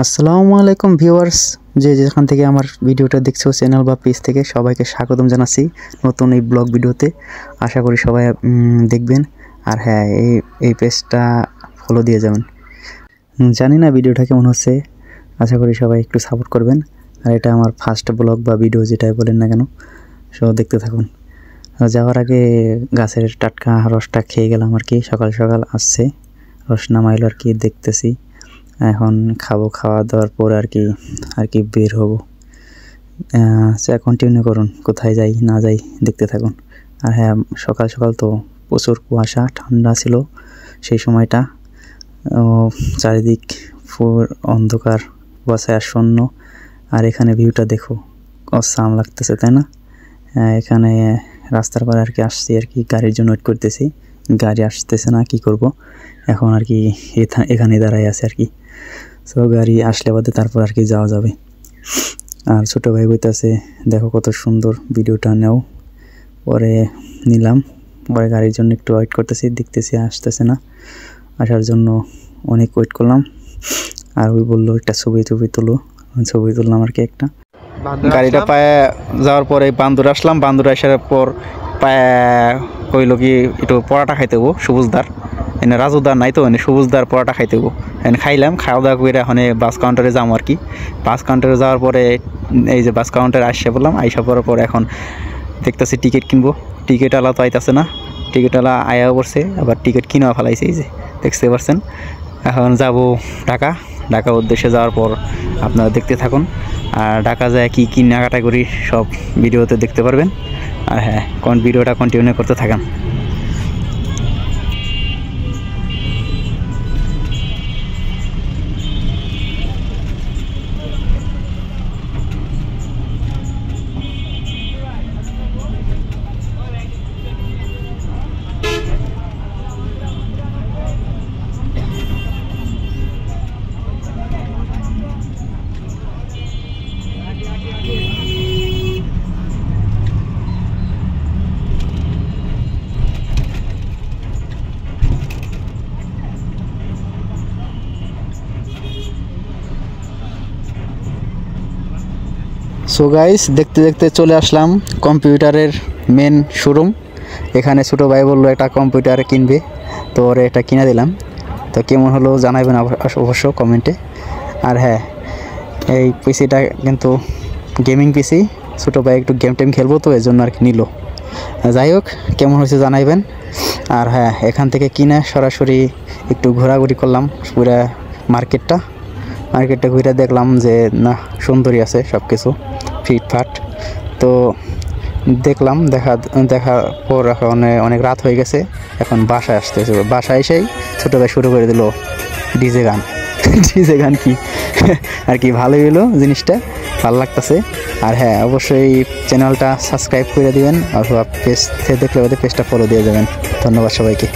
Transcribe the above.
আসসালামু আলাইকুম ভিউয়ার্স, যে যেখান থেকে আমার ভিডিওটা দেখছো চ্যানেল বা পেজ থেকে সবাইকে স্বাগতম জানাচ্ছি নতুন এই ব্লগ ভিডিওতে। আশা করি সবাই দেখবেন, আর হ্যাঁ এই পেজটা ফলো দিয়ে যাবেন। জানি না ভিডিওটা কেমন হচ্ছে, আশা করি সবাই একটু সাপোর্ট করবেন। আর এটা আমার ফার্স্ট ব্লগ বা ভিডিও যেটাই বলেন না কেন, সব দেখতে থাকুন। যাওয়ার আগে গাছের টাটকা রসটা খেয়ে গেলাম আর কি, সকাল সকাল আসছে রস নামাইলো আর কি, দেখতেছি এখন খাবো। খাওয়া দাওয়ার পর আর কি বের হব। কন্টিনিউ করুন, কোথায় যাই না যাই দেখতে থাকুন। আর হ্যাঁ, সকাল সকাল তো প্রচুর কুয়াশা, ঠান্ডা ছিল সেই সময়টা। চারিদিক পুরো অন্ধকার, কুয়াশায় আচ্ছন্ন। আর এখানে ভিউটা দেখো, অসাম লাগতেছে তাই না? এখানে রাস্তার পরে আর কি আসছি আর কি, গাড়ির জন্য ওয়েট করতেছি। গাড়ি আসতেছে না, কি করব এখন আর কি, এখানে দাঁড়াই আছে আর কি। সো গাড়ি আসলে বাদে তারপর আর কি যাওয়া যাবে। আর ছোটো ভাই বইতেছে, দেখো কত সুন্দর, ভিডিওটা নেও। পরে নিলাম, পরে গাড়ির জন্য একটু ওয়েট করতেছি, দেখতেছি আসতেছে না। আসার জন্য অনেক ওয়েট করলাম। আর ওই বললো একটা ছবি তুলো, ছবি তুললাম আর কি একটা। গাড়িটা পায়ে যাওয়ার পরে বান্দুর আসলাম, বান্দুর আসার পর পায়ে কইলো কি একটু পরাটা খাইতে হবো সবুজদার, এনে রাজুদার নাই তো, এনে সবুজদার পরাটা খাইতে হবো। এনে খাইলাম, খাওয়া দাওয়া করে এখন বাস কাউন্টারে যাবো আর কি। বাস কাউন্টারে যাওয়ার পরে এই যে বাস কাউন্টারে আসে বললাম, আইসা পড়ার পরে এখন দেখতেছি টিকিট কিনবো। টিকিট আলা তো আইতাছে না, টিকিট আলা আয়াও পড়ছে, আবার টিকিট কিনেও ফেলাইছে, এই যে দেখতে পারছেন। এখন যাব ঢাকা উদ্দেশ্যে যাওয়ার পর আপনারা দেখতে থাকুন। আর ঢাকা যায় কি কেনাকাটা করি সব ভিডিওতে দেখতে পারবেন। আর হ্যাঁ, ভিডিওটা কন্টিনিউ করতে থাকেন। সো গাইস, দেখতে দেখতে চলে আসলাম কম্পিউটারের মেন শোরুম। এখানে ছোটো ভাই বললো একটা কম্পিউটার কিনবে, তো ওরে এটা কিনে দিলাম। তো কেমন হলো জানাবেন অবশ্য কমেন্টে। আর হ্যাঁ, এই পিসিটা কিন্তু গেমিং পিসি, ছোটো ভাই একটু গেম টেম খেলবো, তো এই জন্য আর কি নিল। যাই হোক, কেমন হয়েছে জানাইবেন। আর হ্যাঁ, এখান থেকে কিনে সরাসরি একটু ঘোরাঘুরি করলাম পুরো মার্কেটটা ঘুরে দেখলাম যে না, সুন্দরই আছে সব কিছু, ফিটফাট। তো দেখলাম, দেখার পর এখন অনেক রাত হয়ে গেছে, এখন বাসায় আসতেছে। বাসায় এসেই ছোটো ভাই শুরু করে দিল ডিজে গান। ডিজে গান কি আর কি, ভালোই হলো জিনিসটা, ভালো লাগতেছে। আর হ্যাঁ, অবশ্যই চ্যানেলটা সাবস্ক্রাইব করে দিবেন, অথবা পেজ থেকে দেখলে পেজটা ফলো দিয়ে যাবেন। ধন্যবাদ সবাইকে।